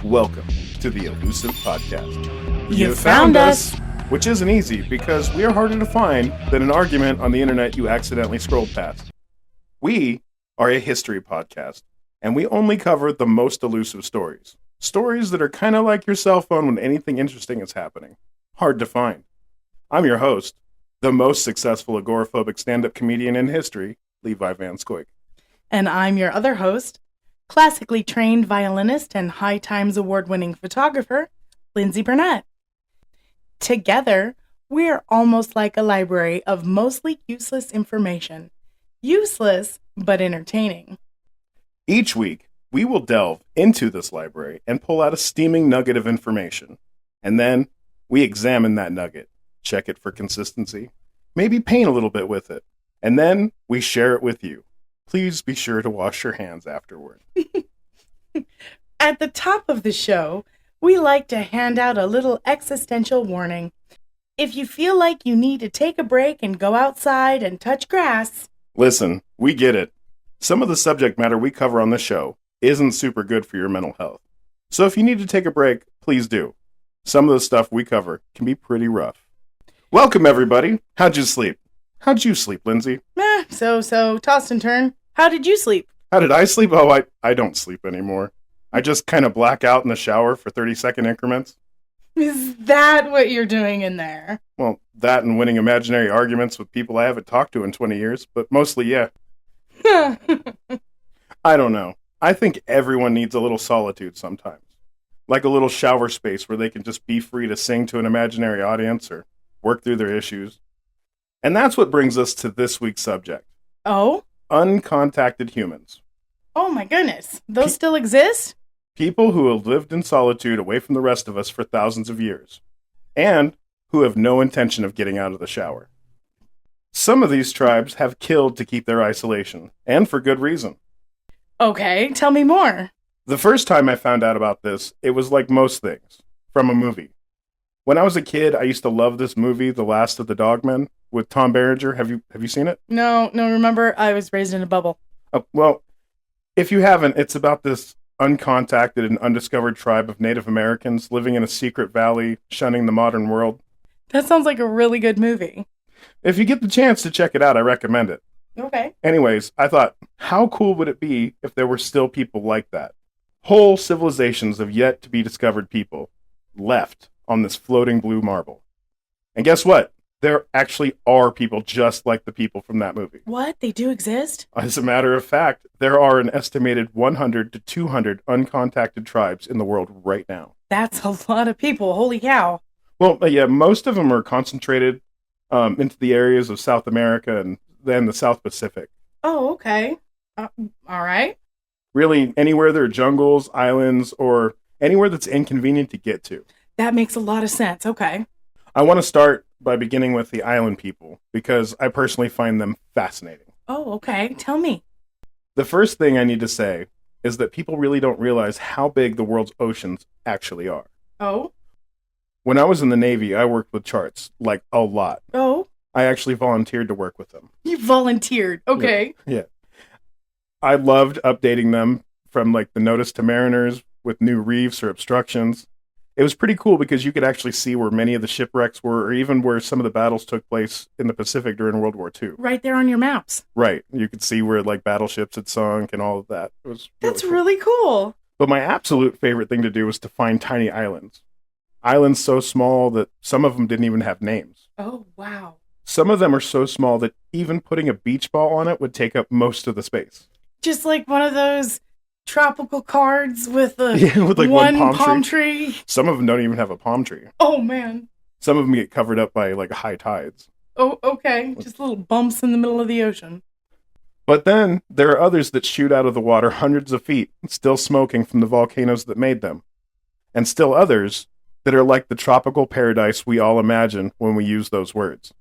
Welcome to the Elusive Podcast. You found us! Which isn't easy because we are harder to find than an argument on the internet you accidentally scrolled past. We are a history podcast, and we only cover the most elusive stories. Stories that are kind of like your cell phone when anything interesting is happening. Hard to find. I'm your host, the most successful agoraphobic stand-up comedian in history, Levi Van Lyndsay. And I'm your other host, classically trained violinist and High Times award-winning photographer, Lyndsay Burnett. Together, we're almost like a library of mostly useless information. Useless, but entertaining. Each week, we will delve into this library and pull out a steaming nugget of information. And then, we examine that nugget, check it for consistency, maybe paint a little bit with it, and then we share it with you. Please be sure to wash your hands afterward. At the top of the show, we like to hand out a little existential warning. If you feel like you need to take a break and go outside and touch grass... Listen, we get it. Some of the subject matter we cover on this show isn't super good for your mental health. So if you need to take a break, please do. Some of the stuff we cover can be pretty rough. Welcome, everybody. How'd you sleep? How'd you sleep, Lyndsay? So, toss and turn. How did you sleep? How did I sleep? Oh, I don't sleep anymore. I just kind of black out in the shower for 30-second increments. Is that what you're doing in there? Well, that and winning imaginary arguments with people I haven't talked to in 20 years, but mostly, yeah. I don't know. I think everyone needs a little solitude sometimes. Like a little shower space where they can just be free to sing to an imaginary audience or work through their issues. And that's what brings us to this week's subject. Oh? Uncontacted humans. Oh my goodness. Those still exist? People who have lived in solitude away from the rest of us for thousands of years. And who have no intention of getting out of the shower. Some of these tribes have killed to keep their isolation, and for good reason. Okay, tell me more. The first time I found out about this, it was like most things, from a movie. When I was a kid, I used to love this movie, The Last of the Dogmen, with Tom Berenger. Have you seen it? No, remember, I was raised in a bubble. Oh, well, if you haven't, it's about this uncontacted and undiscovered tribe of Native Americans living in a secret valley, shunning the modern world. That sounds like a really good movie. If you get the chance to check it out, I recommend it. Okay. Anyways, I thought, how cool would it be if there were still people like that? Whole civilizations of yet to be discovered people left on this floating blue marble. And guess what? There actually are people just like the people from that movie. What? They do exist? As a matter of fact, there are an estimated 100 to 200 uncontacted tribes in the world right now. That's a lot of people. Holy cow. Well, yeah, most of them are concentrated into the areas of South America and then the South Pacific. Oh, okay. All right. Really, anywhere there are jungles, islands, or anywhere that's inconvenient to get to. That makes a lot of sense. Okay. I want to start by beginning with the island people, because I personally find them fascinating. Oh, okay. Tell me. The first thing I need to say is that people really don't realize how big the world's oceans actually are. Oh? When I was in the Navy, I worked with charts, like a lot. Oh? I actually volunteered to work with them. You volunteered. Okay. Yeah. I loved updating them from like the notice to mariners with new reefs or obstructions. It was pretty cool because you could actually see where many of the shipwrecks were, or even where some of the battles took place in the Pacific during World War II. Right there on your maps. Right. You could see where like battleships had sunk and all of that. It was That's really cool. But my absolute favorite thing to do was to find tiny islands. Islands so small that some of them didn't even have names. Oh, wow. Some of them are so small that even putting a beach ball on it would take up most of the space. Just like one of those tropical cards with with like one palm tree. Some of them don't even have a palm tree. Oh, man. Some of them get covered up by like high tides. Oh, okay. Just little bumps in the middle of the ocean. But then there are others that shoot out of the water hundreds of feet, still smoking from the volcanoes that made them. And still others that are like the tropical paradise we all imagine when we use those words.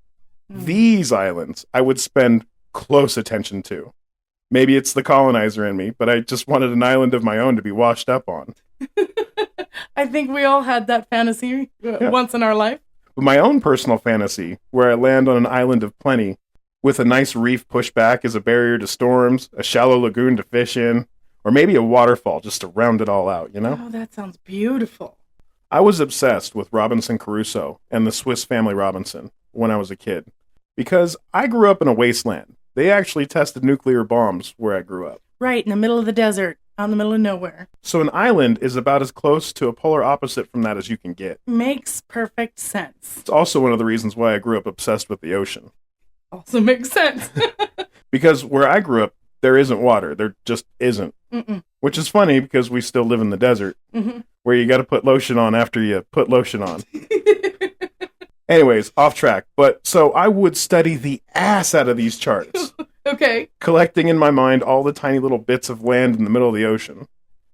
These islands I would spend close attention to. Maybe it's the colonizer in me, but I just wanted an island of my own to be washed up on. I think we all had that fantasy once in our life. But my own personal fantasy, where I land on an island of plenty, with a nice reef pushed back as a barrier to storms, a shallow lagoon to fish in, Or maybe a waterfall just to round it all out, you know? Oh, that sounds beautiful. I was obsessed with Robinson Crusoe and the Swiss Family Robinson when I was a kid because I grew up in a wasteland. They actually tested nuclear bombs where I grew up. Right, in the middle of the desert, out in the middle of nowhere. So an island is about as close to a polar opposite from that as you can get. Makes perfect sense. It's also one of the reasons why I grew up obsessed with the ocean. Also makes sense. Because where I grew up, there isn't water. There just isn't. Mm-mm. Which is funny because we still live in the desert where you got to put lotion on after you put lotion on. Anyways, off track. But so I would study the ass out of these charts. Okay. Collecting in my mind all the tiny little bits of land in the middle of the ocean.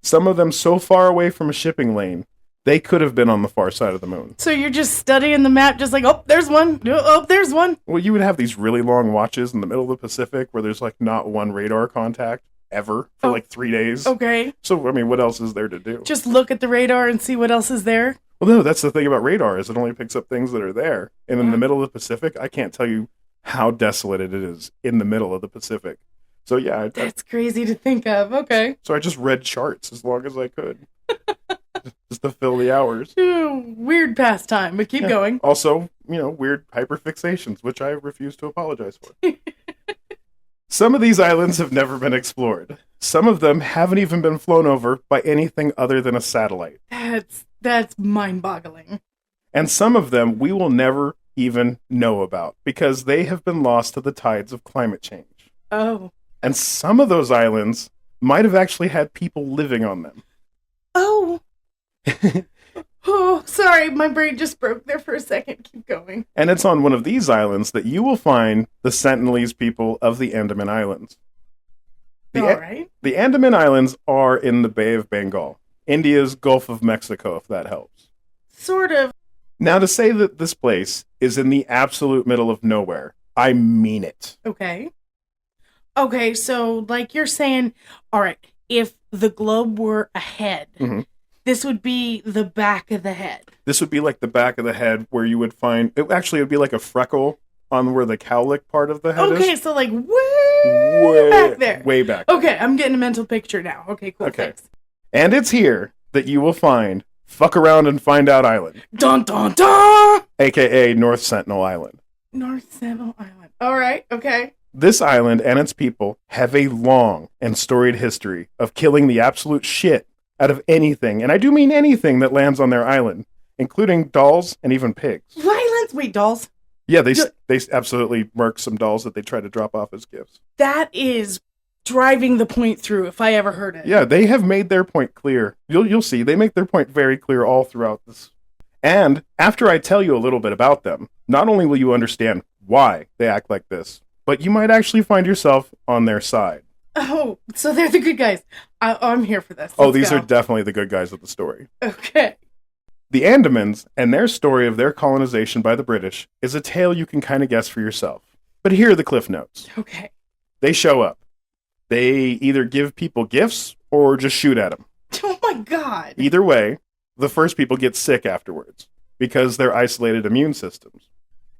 Some of them so far away from a shipping lane, they could have been on the far side of the moon. So you're just studying the map, just like, oh, there's one. Oh, there's one. Well, you would have these really long watches in the middle of the Pacific where there's like not one radar contact ever for like 3 days. Okay. So, I mean, what else is there to do? Just look at the radar and see what else is there. Well, no, that's the thing about radar is it only picks up things that are there. And in the middle of the Pacific, I can't tell you how desolate it is in the middle of the Pacific. So, yeah. That's crazy to think of. Okay. So I just read charts as long as I could. Just to fill the hours. Weird pastime, but keep going. Also, weird hyperfixations, which I refuse to apologize for. Some of these islands have never been explored. Some of them haven't even been flown over by anything other than a satellite. That's mind-boggling. And some of them we will never even know about because they have been lost to the tides of climate change. Oh. And some of those islands might have actually had people living on them. Oh. Oh, sorry, my brain just broke there for a second. Keep going. And it's on one of these islands that you will find the Sentinelese people of the Andaman Islands. All right. The Andaman Islands are in the Bay of Bengal, India's Gulf of Mexico, if that helps. Sort of. Now, to say that this place is in the absolute middle of nowhere, I mean it. Okay. Okay, so like you're saying, all right, if the globe were a head, this would be the back of the head. This would be like the back of the head where you would find, it would be like a freckle on where the cowlick part of the head is. Okay, so like way back there. Way back. Okay, I'm getting a mental picture now. Okay, cool. Okay. Thanks. And it's here that you will find Fuck Around and Find Out Island. Dun dun dun! AKA North Sentinel Island. North Sentinel Island. All right, okay. This island and its people have a long and storied history of killing the absolute shit out of anything, and I do mean anything that lands on their island, including dolls and even pigs. Violence? Wait, dolls? Yeah, they absolutely murk some dolls that they try to drop off as gifts. That is driving the point through, if I ever heard it. Yeah, they have made their point clear. You'll see, they make their point very clear all throughout this. And after I tell you a little bit about them, not only will you understand why they act like this, but you might actually find yourself on their side. Oh, so they're the good guys. I'm here for this. These are definitely the good guys of the story. Okay. The Andamans and their story of their colonization by the British is a tale you can kind of guess for yourself. But here are the cliff notes. Okay. They show up. They either give people gifts or just shoot at them. Oh my God. Either way, the first people get sick afterwards because they're isolated immune systems.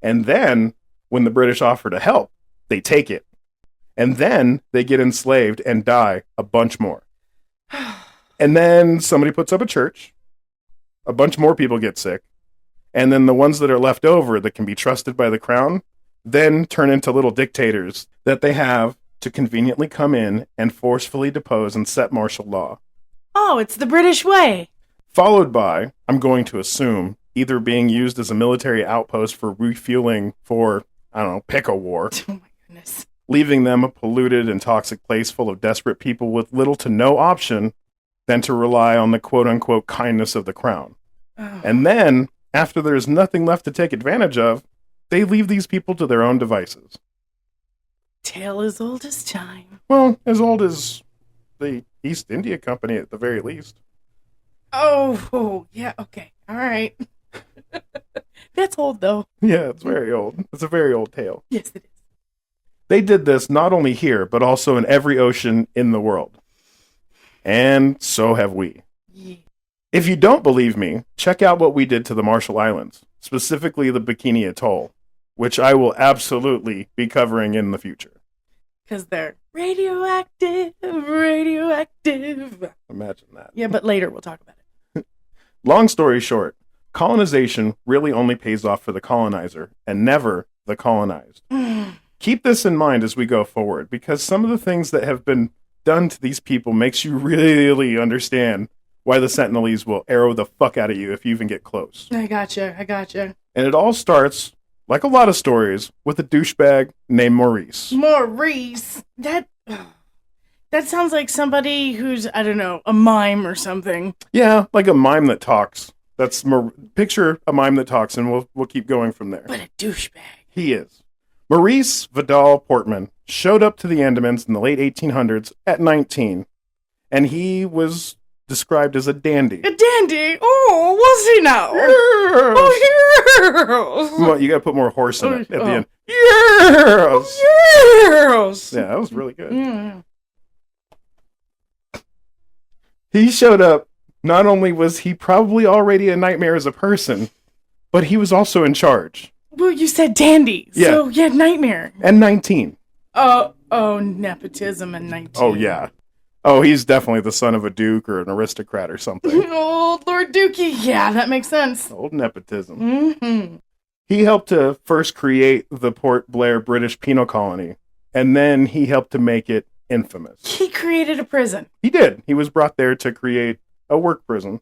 And then, when the British offer to help, they take it. And then they get enslaved and die a bunch more. And then somebody puts up a church. A bunch more people get sick. And then the ones that are left over that can be trusted by the crown then turn into little dictators that they have to conveniently come in and forcefully depose and set martial law. Oh, it's the British way. Followed by, I'm going to assume, either being used as a military outpost for refueling for, pick a war. Oh my goodness. Leaving them a polluted and toxic place full of desperate people with little to no option than to rely on the quote-unquote kindness of the crown. Oh. And then, after there's nothing left to take advantage of, they leave these people to their own devices. Tale as old as time. Well, as old as the East India Company at the very least. Oh, yeah, okay. All right. That's old, though. Yeah, it's very old. It's a very old tale. Yes, it is. They did this not only here, but also in every ocean in the world. And so have we. Yeah. If you don't believe me, check out what we did to the Marshall Islands, specifically the Bikini Atoll, which I will absolutely be covering in the future. Because they're radioactive, radioactive. radioactive. Imagine that. Yeah, but later we'll talk about it. Long story short, colonization really only pays off for the colonizer and never the colonized. Keep this in mind as we go forward, because some of the things that have been done to these people makes you really understand why the Sentinelese will arrow the fuck out of you if you even get close. I gotcha. And it all starts, like a lot of stories, with a douchebag named Maurice. Maurice. That sounds like somebody who's, I don't know, a mime or something. Yeah, like a mime that talks. Picture a mime that talks, and we'll keep going from there. But a douchebag. He is. Maurice Vidal Portman showed up to the Andamans in the late 1800s at 19, and he was described as a dandy. A dandy? Oh, was he now? Yes. Oh, yes. Well, you gotta put more horse in it at the end. Yes. Yes. Yeah, that was really good. Mm. He showed up. Not only was he probably already a nightmare as a person, but he was also in charge. Well, you said dandy. Yeah. So, yeah, nightmare. And 19. Oh, nepotism and 19. Oh, yeah. Oh, he's definitely the son of a duke or an aristocrat or something. Oh, Lord Dookie. Yeah, that makes sense. Old nepotism. Mm-hmm. He helped to first create the Port Blair British Penal Colony, and then he helped to make it infamous. He created a prison. He did. He was brought there to create a work prison.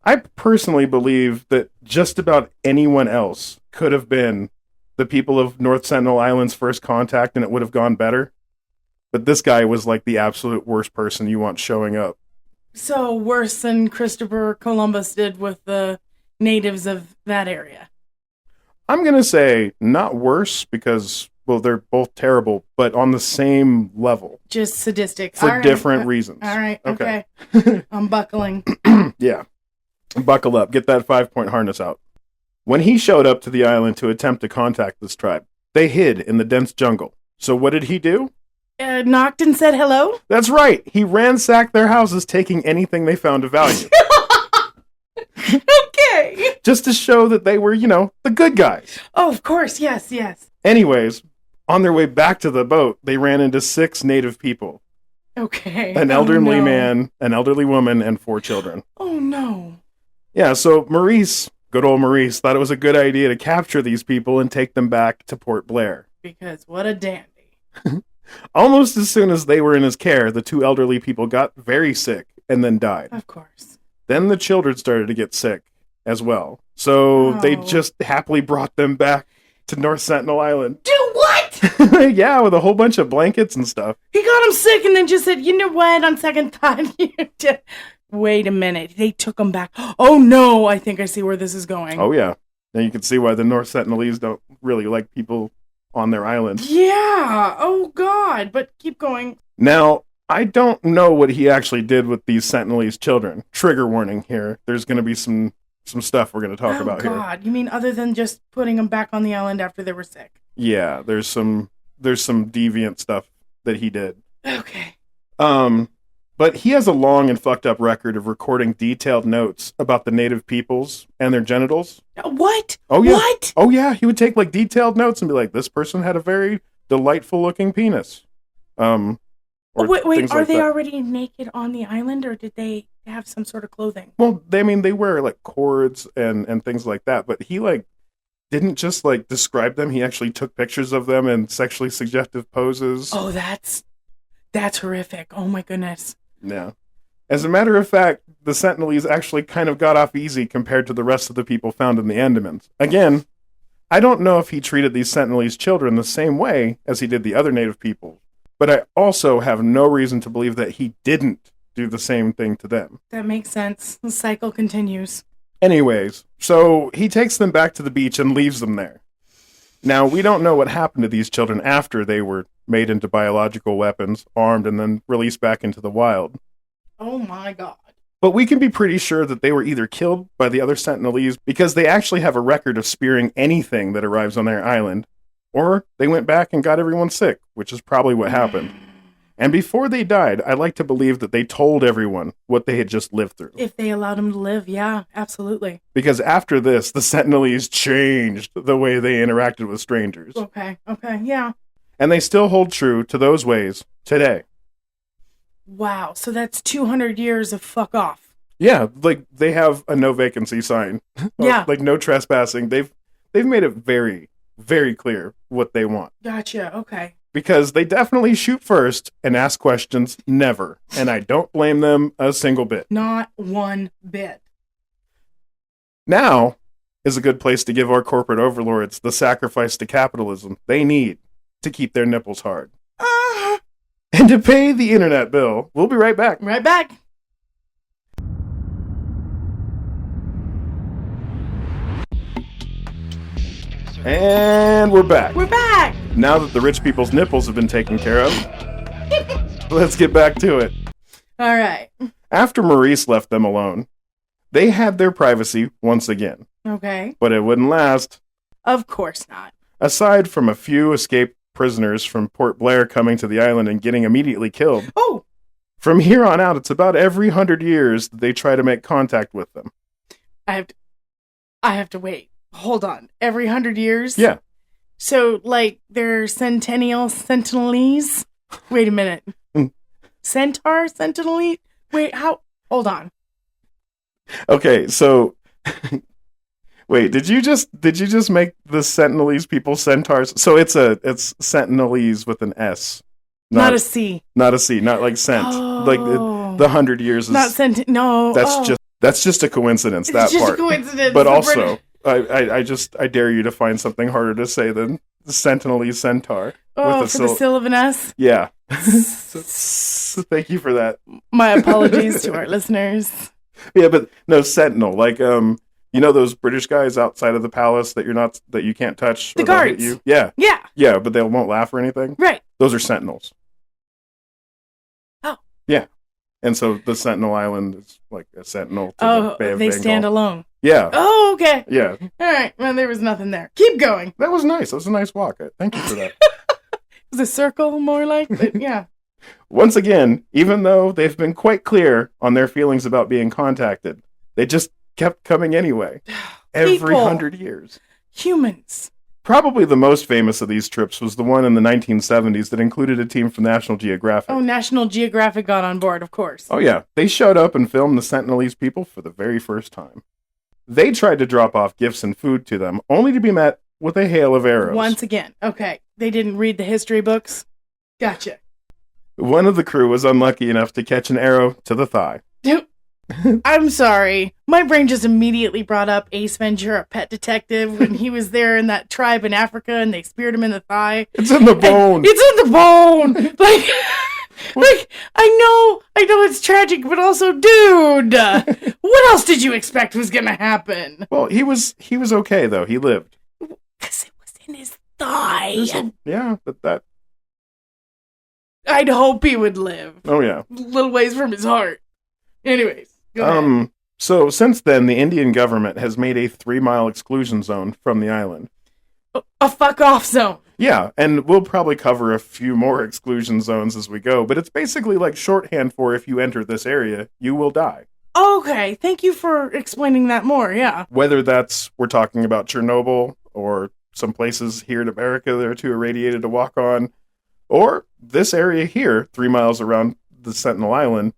I personally believe that just about anyone else could have been the people of North Sentinel Island's first contact, and it would have gone better. But this guy was like the absolute worst person you want showing up. So worse than Christopher Columbus did with the natives of that area. I'm going to say not worse because, well, they're both terrible, but on the same level. Just sadistic. For different reasons. All right, okay. I'm buckling. Yeah. Buckle up. Get that 5-point harness out. When he showed up to the island to attempt to contact this tribe, they hid in the dense jungle. So what did he do? Knocked and said hello? That's right. He ransacked their houses, taking anything they found of value. Okay. Just to show that they were, the good guys. Oh, of course. Yes. Anyways, on their way back to the boat, they ran into 6 native people. Okay. An elderly man, an elderly woman, and 4 children. Oh, no. Yeah, so Maurice, good old Maurice, thought it was a good idea to capture these people and take them back to Port Blair. Because what a dandy. Almost as soon as they were in his care, the 2 elderly people got very sick and then died. Of course. Then the children started to get sick as well. So they just happily brought them back to North Sentinel Island. Do what? Yeah, with a whole bunch of blankets and stuff. He got him sick and then just said, you know what, on second thought, wait a minute. They took him back. Oh, no, I think I see where this is going. Oh, yeah. And you can see why the North Sentinelese don't really like people on their island. Yeah. Oh, God. But keep going. Now, I don't know what he actually did with these Sentinelese children. Trigger warning here. There's going to be some stuff we're going to talk about here. Oh, God. You mean other than just putting them back on the island after they were sick? Yeah, there's some deviant stuff that he did. Okay. But he has a long and fucked up record of recording detailed notes about the native peoples and their genitals. What? Oh, yeah. What? Oh, yeah. He would take, detailed notes and be like, this person had a very delightful-looking penis. Wait, are they already naked on the island, or did they have some sort of clothing? Well, they wear, cords and things like that, but he, didn't just, describe them. He actually took pictures of them in sexually suggestive poses. Oh, that's horrific. Oh, my goodness. Yeah. As a matter of fact, the Sentinelese actually kind of got off easy compared to the rest of the people found in the Andamans. Again, I don't know if he treated these Sentinelese children the same way as he did the other native people, but I also have no reason to believe that he didn't do the same thing to them. That makes sense. The cycle continues. Anyways, so he takes them back to the beach and leaves them there. Now, we don't know what happened to these children after they were made into biological weapons, armed, and then released back into the wild. Oh my God. But we can be pretty sure that they were either killed by the other Sentinelese because they actually have a record of spearing anything that arrives on their island, or they went back and got everyone sick, which is probably what happened. And before they died, I like to believe that they told everyone what they had just lived through. If they allowed them to live, yeah, absolutely. Because after this, the Sentinelese changed the way they interacted with strangers. Okay, yeah. And they still hold true to those ways today. Wow. So that's 200 years of fuck off. Yeah, like they have a no vacancy sign. Yeah. Like no trespassing. They've made it very, very clear what they want. Gotcha. Okay. Because they definitely shoot first and ask questions never. And I don't blame them a single bit. Not one bit. Now is a good place to give our corporate overlords the sacrifice to capitalism they need to keep their nipples hard. And to pay the internet bill. We'll be right back. Right back. And we're back. We're back. Now that the rich people's nipples have been taken care of, let's get back to it. All right. After Maurice left them alone, they had their privacy once again. Okay. But it wouldn't last. Of course not. Aside from a few escaped prisoners from Port Blair coming to the island and getting immediately killed. Oh! From here on out, it's about every 100 years that they try to make contact with them. I have to wait. Hold on. Every 100 years? Yeah. So, like, they're sentinelese? Wait a minute. Centaur? Sentinelese? Wait, how? Hold on. Okay, so... Wait, did you just make the Sentinelese people centaurs? So it's Sentinelese with an S. Not a C. Not a C, not like cent. Oh. Like the 100 years is... Not no. That's just a coincidence, that it's just part. a coincidence. But also... I dare you to find something harder to say than Sentinelese centaur. Oh, with the syllable of an S? Yeah. So thank you for that. My apologies to our listeners. Yeah, but no, sentinel. Like, you know those British guys outside of the palace that you can't touch? The guards. You? Yeah. Yeah. Yeah, but they won't laugh or anything? Right. Those are sentinels. Oh. Yeah. And so the Sentinel Island is like a sentinel to the Bay of they Bengal. stand alone. Yeah. Oh, okay. Yeah. All right. Well, there was nothing there. Keep going. That was nice. That was a nice walk. Thank you for that. It was a circle, more like, but yeah. Once again, even though they've been quite clear on their feelings about being contacted, they just kept coming anyway. Every 100 years. Humans. Probably the most famous of these trips was the one in the 1970s that included a team from National Geographic. Oh, National Geographic got on board, of course. Oh, yeah. They showed up and filmed the Sentinelese people for the very first time. They tried to drop off gifts and food to them, only to be met with a hail of arrows. Once again. Okay. They didn't read the history books? Gotcha. One of the crew was unlucky enough to catch an arrow to the thigh. I'm sorry. My brain just immediately brought up Ace Ventura, Pet Detective, when he was there in that tribe in Africa and they speared him in the thigh. It's in the bone. It's in the bone. Like, I know it's tragic, but also, dude, what else did you expect was gonna happen? Well, he was okay though. He lived. Because it was in his thigh. Yeah, but that. I'd hope he would live. Oh yeah. Little ways from his heart. Anyways, go ahead. So since then, the Indian government has made a 3-mile exclusion zone from the island. A fuck off zone. Yeah, and we'll probably cover a few more exclusion zones as we go, but it's basically like shorthand for if you enter this area, you will die. Okay, thank you for explaining that more, yeah. Whether we're talking about Chernobyl or some places here in America that are too irradiated to walk on, or this area here, 3 miles around the Sentinel Island,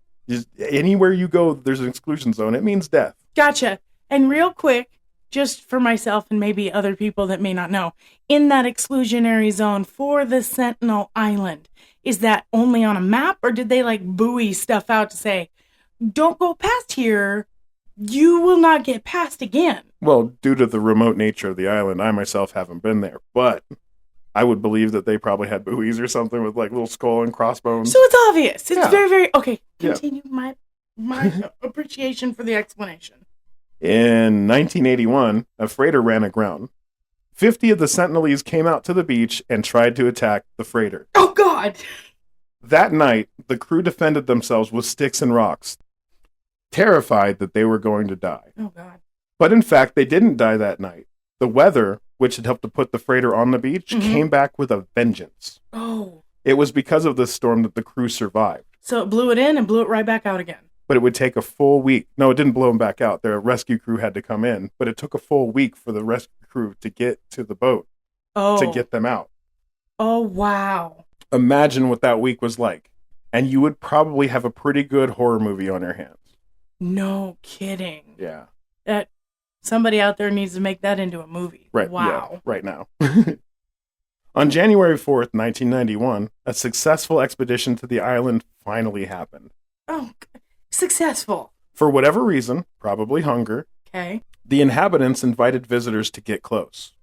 anywhere you go, there's an exclusion zone. It means death. Gotcha. And real quick, just for myself and maybe other people that may not know, in that exclusionary zone for the Sentinel Island, is that only on a map, or did they like buoy stuff out to say, don't go past here, you will not get past again? Well, due to the remote nature of the island, I myself haven't been there, but I would believe that they probably had buoys or something with like little skull and crossbones. So it's obvious. It's very, very... Okay, continue Yeah. my appreciation for the explanation. In 1981, a freighter ran aground. 50 of the Sentinelese came out to the beach and tried to attack the freighter. Oh, God! That night, the crew defended themselves with sticks and rocks, terrified that they were going to die. Oh, God. But in fact, they didn't die that night. The weather, which had helped to put the freighter on the beach, came back with a vengeance. Oh. It was because of this storm that the crew survived. So it blew it in and blew it right back out again. But it would take a full week. No, it didn't blow them back out. Their rescue crew had to come in. But it took a full week for the rescue crew to get to the boat to get them out. Oh, wow. Imagine what that week was like. and you would probably have a pretty good horror movie on your hands. No kidding. Yeah. That somebody out there needs to make that into a movie. Right. Wow. Yeah, right now. On January 4th, 1991, a successful expedition to the island finally happened. Oh, successful. For whatever reason, probably hunger, Okay. the inhabitants invited visitors to get close.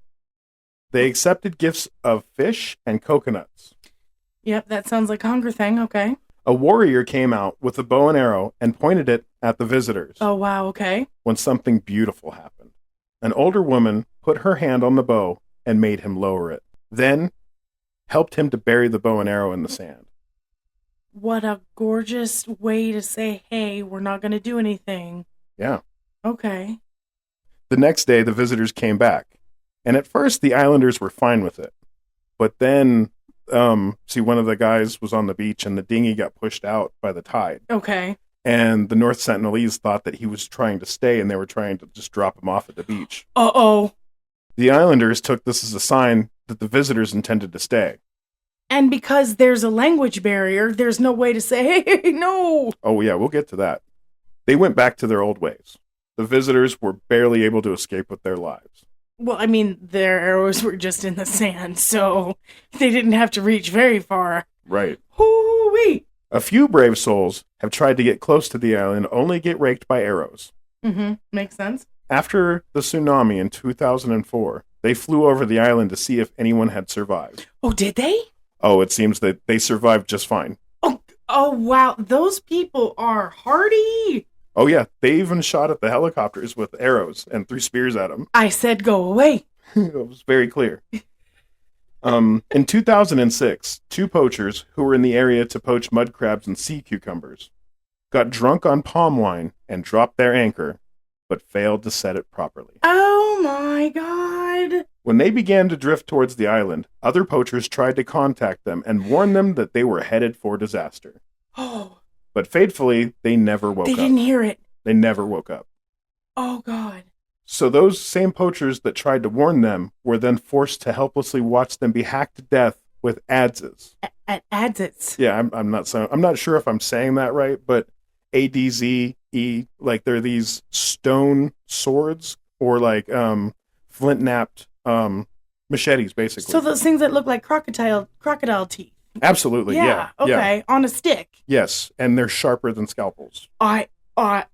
They accepted gifts of fish and coconuts. Yep, that sounds like a hunger thing. Okay. A warrior came out with a bow and arrow and pointed it at the visitors. Oh, wow. Okay. When something beautiful happened. An older woman put her hand on the bow and made him lower it. Then helped him to bury the bow and arrow in the sand. What a gorgeous way to say, hey, we're not going to do anything. Yeah. Okay. The next day, the visitors came back. And at first, the islanders were fine with it. But then, one of the guys was on the beach and the dinghy got pushed out by the tide. Okay. And the North Sentinelese thought that he was trying to stay and they were trying to just drop him off at the beach. Uh-oh. The islanders took this as a sign that the visitors intended to stay. And because there's a language barrier, there's no way to say, hey, no. Oh, yeah, we'll get to that. They went back to their old ways. The visitors were barely able to escape with their lives. Well, I mean, their arrows were just in the sand, so they didn't have to reach very far. Right. Hoo-wee. A few brave souls have tried to get close to the island, only get raked by arrows. Mm-hmm. Makes sense. After the tsunami in 2004, they flew over the island to see if anyone had survived. Oh, did they? Oh, it seems that they survived just fine. Oh, wow. Those people are hardy. Oh, yeah. They even shot at the helicopters with arrows and threw spears at them. I said go away. It was very clear. In 2006, two poachers who were in the area to poach mud crabs and sea cucumbers got drunk on palm wine and dropped their anchor, but failed to set it properly. Oh, my God. When they began to drift towards the island, other poachers tried to contact them and warn them that they were headed for disaster. Oh. But fatefully, they never woke up. They didn't hear it. They never woke up. Oh, God. So those same poachers that tried to warn them were then forced to helplessly watch them be hacked to death with adzes. Adzes. Yeah, I'm not sure if I'm saying that right, but ADZE, like they're these stone swords or like flint-napped machetes, basically. So those things that look like crocodile teeth. Absolutely, yeah. Okay, yeah. on a stick. Yes, and they're sharper than scalpels.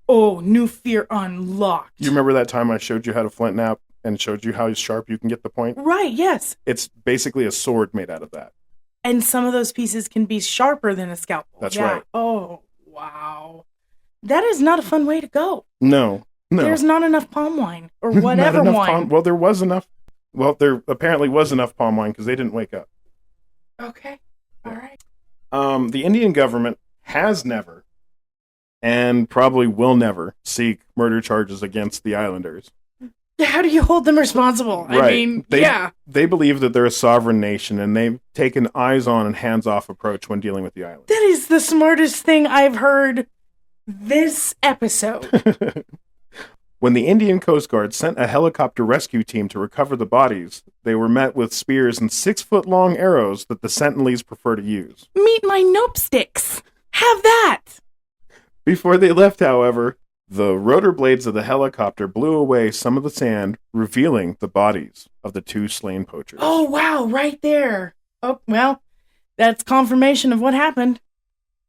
New fear unlocked. You remember that time I showed you how to flint knap and showed you how sharp you can get the point? Right, yes. It's basically a sword made out of that. And some of those pieces can be sharper than a scalpel. That's right. Oh, wow. That is not a fun way to go. No. There's not enough palm wine or whatever wine. Well, there was enough. Well, there apparently was enough palm wine because they didn't wake up. Okay. All right. The Indian government has never, and probably will never, seek murder charges against the islanders. How do you hold them responsible? Right. I mean, They believe that they're a sovereign nation, and they've taken eyes-on and hands-off approach when dealing with the island. That is the smartest thing I've heard this episode. When the Indian Coast Guard sent a helicopter rescue team to recover the bodies, they were met with spears and 6-foot-long arrows that the Sentinelese prefer to use. Meet my nope sticks. Have that. Before they left, however, the rotor blades of the helicopter blew away some of the sand, revealing the bodies of the two slain poachers. Oh, wow, right there. Oh, well, that's confirmation of what happened.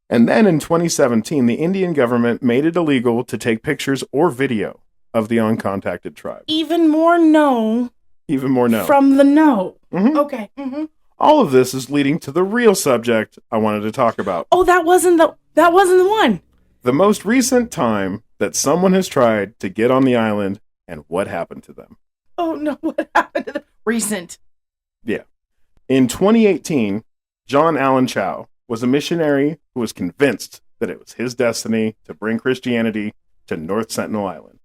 And then in 2017, the Indian government made it illegal to take pictures or video of the uncontacted tribe. Even more no. From the no. Mm-hmm. Okay. Mm-hmm. All of this is leading to the real subject I wanted to talk about. Oh, that wasn't the one. The most recent time that someone has tried to get on the island and what happened to them. Oh no, what happened to them? Recent. Yeah. In 2018, John Allen Chow was a missionary who was convinced that it was his destiny to bring Christianity to North Sentinel Island.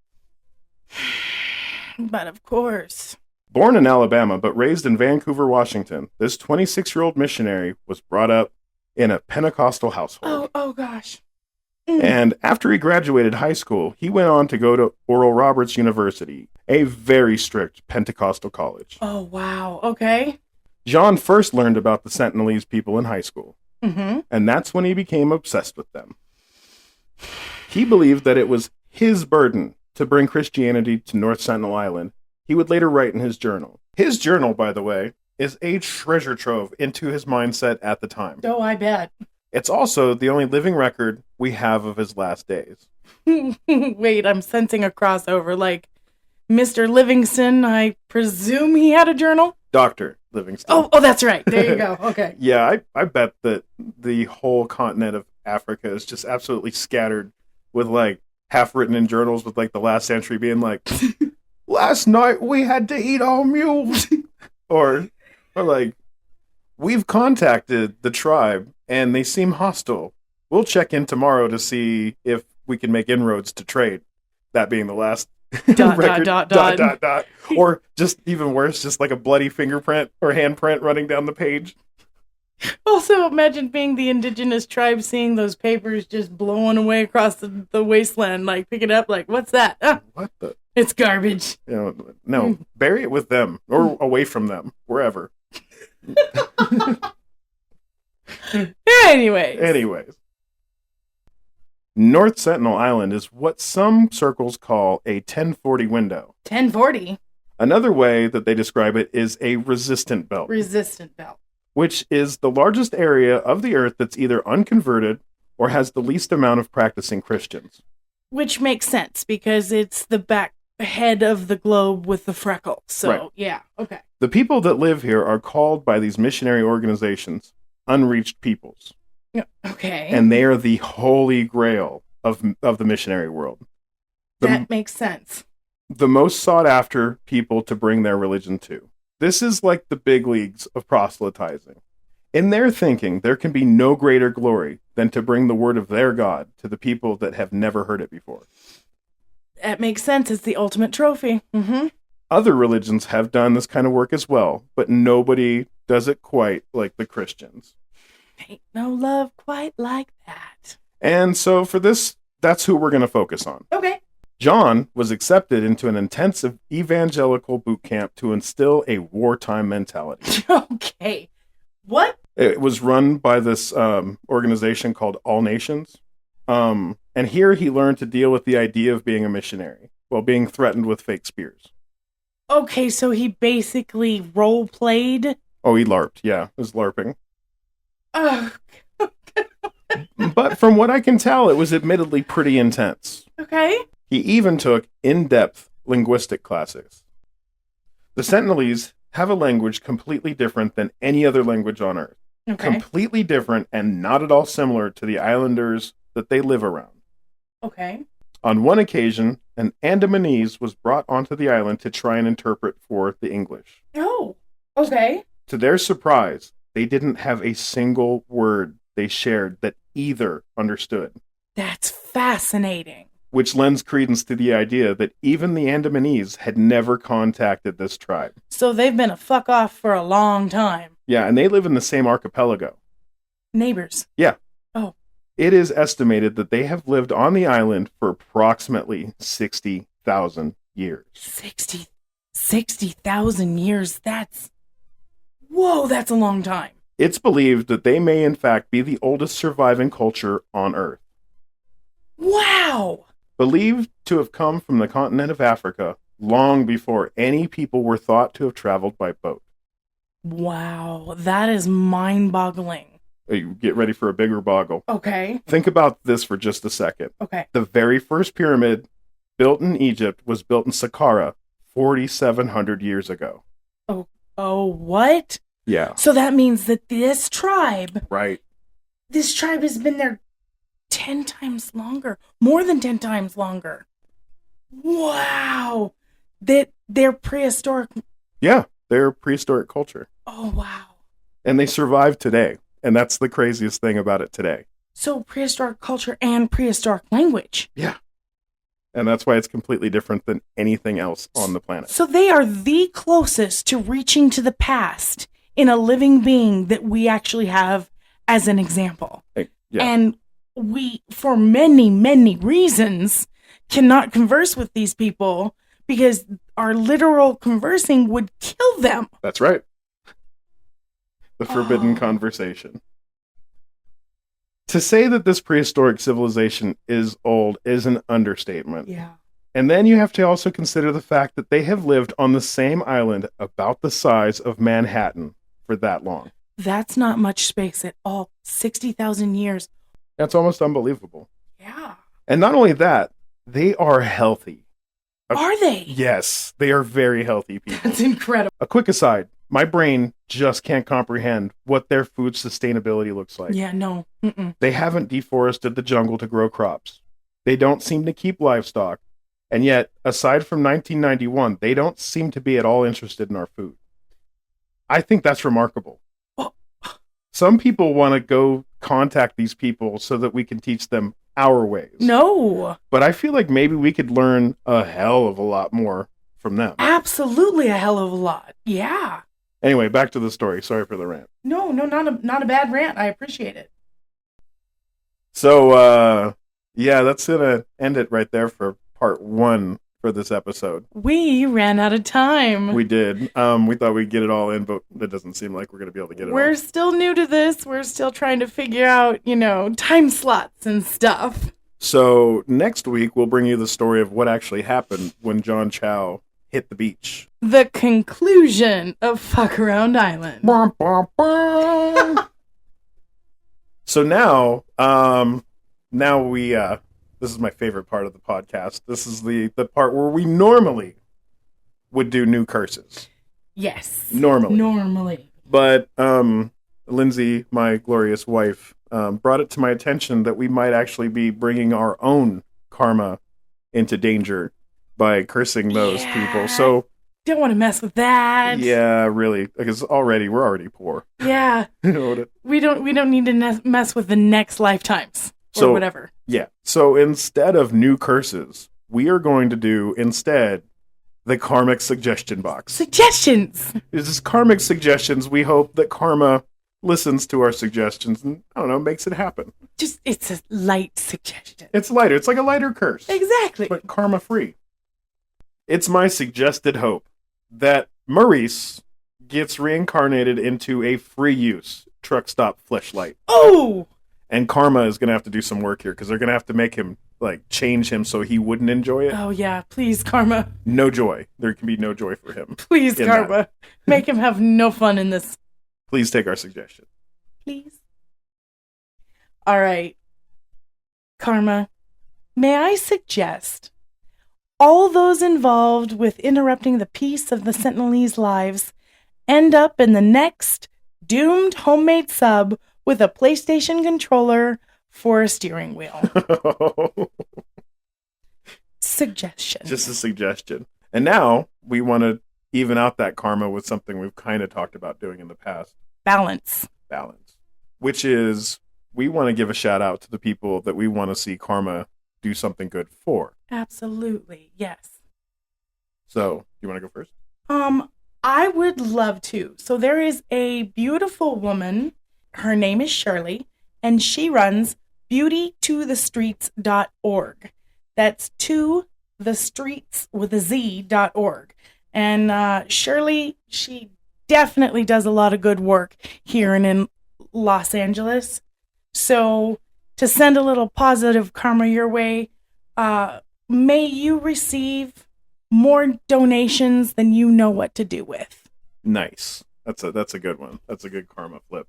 But of course. Born in Alabama but raised in Vancouver, Washington, this 26-year-old missionary was brought up in a Pentecostal household. Oh gosh. And after he graduated high school, he went on to go to Oral Roberts University, a very strict Pentecostal college. Oh, wow. Okay. John first learned about the Sentinelese people in high school. And that's when he became obsessed with them. He believed that it was his burden to bring Christianity to North Sentinel Island. He would later write in his journal. His journal, by the way, is a treasure trove into his mindset at the time. Oh, I bet. It's also the only living record we have of his last days. Wait, I'm sensing a crossover. Like Mr. Livingston, I presume he had a journal? Dr. Livingston. Oh, that's right. There you go. Okay. Yeah, I bet that the whole continent of Africa is just absolutely scattered with like half written in journals with like the last entry being like, last night we had to eat our mules. or like, we've contacted the tribe and they seem hostile. We'll check in tomorrow to see if we can make inroads to trade. That being the last record. Dot. Or just even worse, just like a bloody fingerprint or handprint running down the page. Also, imagine being the indigenous tribe, seeing those papers just blowing away across the wasteland, like pick it up, like, what's that? Ah, what the? It's garbage. No, bury it with them or away from them, wherever. Anyways. North Sentinel Island is what some circles call a 1040 window. 1040? Another way that they describe it is a resistant belt. Resistant belt. Which is the largest area of the earth that's either unconverted or has the least amount of practicing Christians. Which makes sense, because it's the back head of the globe with the freckles. So, right. Yeah, okay. The people that live here are called by these missionary organizations unreached peoples. Okay. And they are the holy grail of the missionary world. That makes sense. The most sought after people to bring their religion to. This is like the big leagues of proselytizing. In their thinking, there can be no greater glory than to bring the word of their God to the people that have never heard it before. That makes sense. It's the ultimate trophy. Mm-hmm. Other religions have done this kind of work as well, but nobody does it quite like the Christians. Ain't no love quite like that. And so for this, that's who we're going to focus on. Okay. John was accepted into an intensive evangelical boot camp to instill a wartime mentality. Okay. What? It was run by this organization called All Nations. And here he learned to deal with the idea of being a missionary while being threatened with fake spears. Okay, so he basically role-played? Oh, he LARPed. Yeah, it was LARPing. Oh, but from what I can tell, it was admittedly pretty intense. Okay. He even took in-depth linguistic classes. The Sentinelese have a language completely different than any other language on Earth. Okay. Completely different and not at all similar to the islanders that they live around. Okay. On one occasion, an Andamanese was brought onto the island to try and interpret for the English. Oh, okay. To their surprise, they didn't have a single word they shared that either understood. That's fascinating. Which lends credence to the idea that even the Andamanese had never contacted this tribe. So they've been a fuck off for a long time. Yeah, and they live in the same archipelago. Neighbors. Yeah. Oh. It is estimated that they have lived on the island for approximately 60,000 years. 60,000 years? Whoa, that's a long time. It's believed that they may in fact be the oldest surviving culture on Earth. Wow! Believed to have come from the continent of Africa long before any people were thought to have traveled by boat. Wow, that is mind-boggling. Hey, get ready for a bigger boggle. Okay. Think about this for just a second. Okay. The very first pyramid built in Egypt was built in Saqqara 4,700 years ago. Oh, what? Yeah. So that means that this tribe... Right. This tribe has been there 10 times longer. More than 10 times longer. Wow. They're prehistoric. Yeah, they're prehistoric culture. Oh, wow. And they survive today. And that's the craziest thing about it today. So prehistoric culture and prehistoric language. Yeah. And that's why it's completely different than anything else on the planet. So they are the closest to reaching to the past in a living being that we actually have as an example. Yeah. And we, for many, many reasons, cannot converse with these people because our literal conversing would kill them. That's right. The forbidden conversation. To say that this prehistoric civilization is old is an understatement. Yeah. And then you have to also consider the fact that they have lived on the same island about the size of Manhattan for that long. That's not much space at all. 60,000 years. That's almost unbelievable. Yeah. And not only that, they are healthy. Are they? Yes, they are very healthy people. That's incredible. A quick aside, my brain just can't comprehend what their food sustainability looks like. Yeah, no. Mm-mm. They haven't deforested the jungle to grow crops. They don't seem to keep livestock. And yet, aside from 1991, they don't seem to be at all interested in our food. I think that's remarkable. Oh. Some people want to go contact these people so that we can teach them our ways. No. But I feel like maybe we could learn a hell of a lot more from them. Absolutely a hell of a lot. Yeah. Anyway, back to the story. Sorry for the rant. No, not a bad rant. I appreciate it. So, yeah, that's going to end it right there for part 1 for this episode. We ran out of time. We did. We thought we'd get it all in, but it doesn't seem like we're going to be able to get it all. We're still new to this. We're still trying to figure out, time slots and stuff. So next week, we'll bring you the story of what actually happened when John Chow hit the beach. The conclusion of Fuck Around Island. So now we, this is my favorite part of the podcast. This is the part where we normally would do new curses. Yes. Normally. But Lyndsay, my glorious wife, brought it to my attention that we might actually be bringing our own karma into danger by cursing those people. So don't want to mess with that. Yeah, really, because we're already poor. Yeah. We don't need to mess with the next lifetimes or whatever. Yeah. So instead of new curses, we are going to do the karmic suggestion box. Suggestions. This is karmic suggestions. We hope that karma listens to our suggestions and, I don't know, makes it happen. It's a light suggestion. It's lighter. It's like a lighter curse. Exactly. But karma free. It's my suggested hope that Maurice gets reincarnated into a free use truck stop fleshlight. Oh! And karma is going to have to do some work here because they're going to have to make him, change him so he wouldn't enjoy it. Oh, yeah. Please, karma. No joy. There can be no joy for him. Please, karma. Make him have no fun in this. Please take our suggestion. Please. All right. Karma, may I suggest all those involved with interrupting the peace of the Sentinelese lives end up in the next doomed homemade sub with a PlayStation controller for a steering wheel. Suggestion. Just a suggestion. And now we want to even out that karma with something we've kind of talked about doing in the past. Balance. Which is, we want to give a shout out to the people that we want to see karma do something good for. Absolutely. Yes. So, you want to go first? I would love to. So there is a beautiful woman. Her name is Shirley, and she runs beautytothestreets.org. That's to the streets with a Z.org. And Shirley, she definitely does a lot of good work here and in Los Angeles. So to send a little positive karma your way, may you receive more donations than you know what to do with. Nice. That's a good one. That's a good karma flip.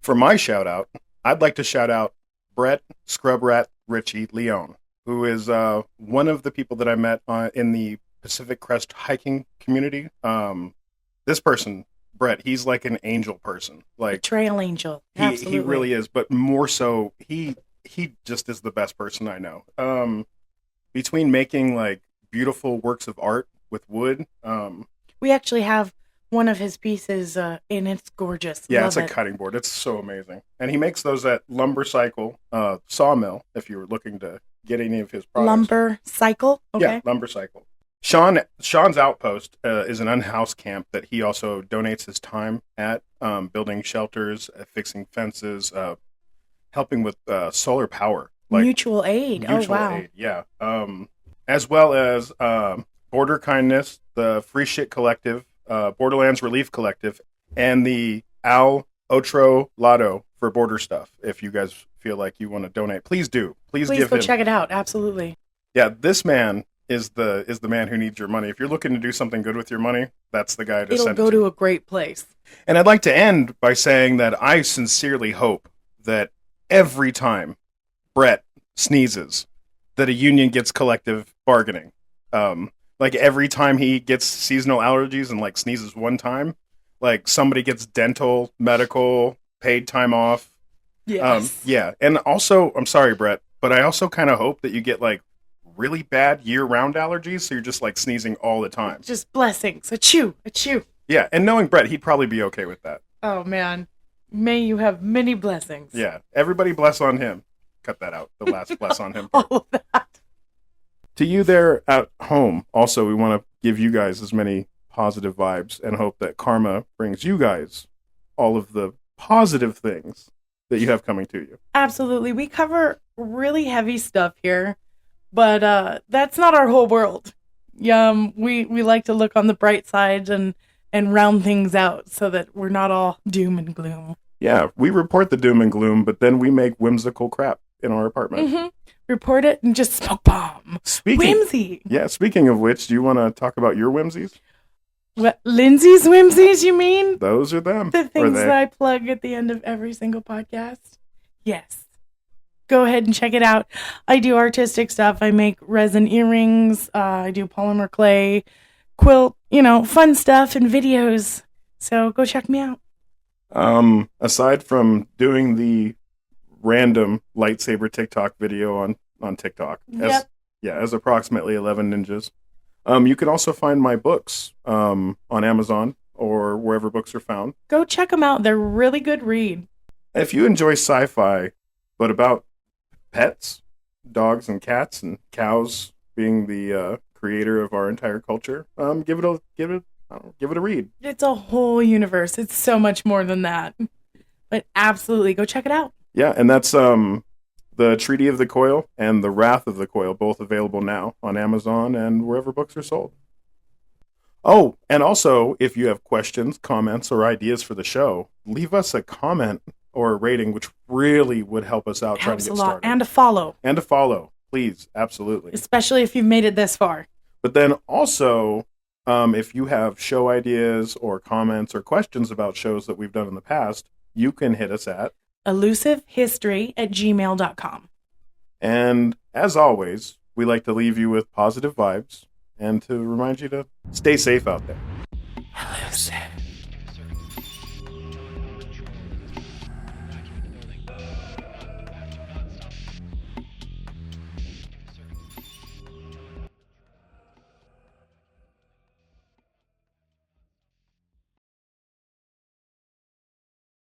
For my shout out, I'd like to shout out Brett Scrubrat Ritchie Leone, who is one of the people that I met in the Pacific Crest hiking community. This person, Brett, he's like an angel person. Like a trail angel. Absolutely. He really is, but more so, he just is the best person I know. Between making beautiful works of art with wood. We actually have one of his pieces, and it's gorgeous. Yeah, it's a cutting board. It's so amazing. And he makes those at Lumber Cycle Sawmill, if you were looking to get any of his products. Lumber Cycle? Okay. Yeah, Lumber Cycle. Sean's Outpost is an unhoused camp that he also donates his time at, building shelters, fixing fences, helping with solar power. Mutual aid. Mutual wow. aid, yeah. As well as Border Kindness, the Free Shit Collective, Borderlands Relief Collective, and the Al Otro Lado for border stuff. If you guys feel like you want to donate, please do. Please Please give go him. check it out. Absolutely. Yeah, this man is the man who needs your money. If you're looking to do something good with your money, that's the guy to It'll send go it to a great place. And I'd like to end by saying that I sincerely hope that every time Brett sneezes, that a union gets collective bargaining. Like every time he gets seasonal allergies and like sneezes one time, like somebody gets dental, medical, paid time off. Yes. Yeah. And also, I'm sorry, Brett, but I also kind of hope that you get like really bad year-round allergies, so you're just like sneezing all the time. Just blessings. Achoo. Achoo. Yeah, and knowing Brett, he'd probably be okay with that. Oh, man. May you have many blessings. Yeah, everybody bless on him. Cut that out, the last bless on him part. All of that. To you there at home, also, we want to give you guys as many positive vibes and hope that karma brings you guys all of the positive things that you have coming to you. Absolutely. We cover really heavy stuff here, but that's not our whole world. We like to look on the bright side and round things out so that we're not all doom and gloom. Yeah, we report the doom and gloom, but then we make whimsical crap in our apartment. Mm-hmm. Report it and just smoke bomb. Whimsy. Yeah, speaking of which, do you want to talk about your whimsies? What, Lyndsay's whimsies, you mean? Those are them. The things that I plug at the end of every single podcast? Yes. Go ahead and check it out. I do artistic stuff. I make resin earrings. I do polymer clay, quilt, fun stuff and videos. So go check me out. Aside from doing the random lightsaber TikTok video on TikTok, as approximately 11 ninjas, you can also find my books on Amazon or wherever books are found. Go check them out. They're really good read. If you enjoy sci-fi, but about pets, dogs and cats and cows being the creator of our entire culture, give it a read. It's a whole universe. It's so much more than that. But absolutely, go check it out. Yeah, and that's The Treaty of the Coil and The Wrath of the Coil, both available now on Amazon and wherever books are sold. Oh, and also, if you have questions, comments, or ideas for the show, leave us a comment or a rating, which really would help us out trying to get started. And a follow. And a follow, please, absolutely. Especially if you've made it this far. But then also, if you have show ideas or comments or questions about shows that we've done in the past, you can hit us at elusivehistory@gmail.com. And as always, we like to leave you with positive vibes and to remind you to stay safe out there. Elusive.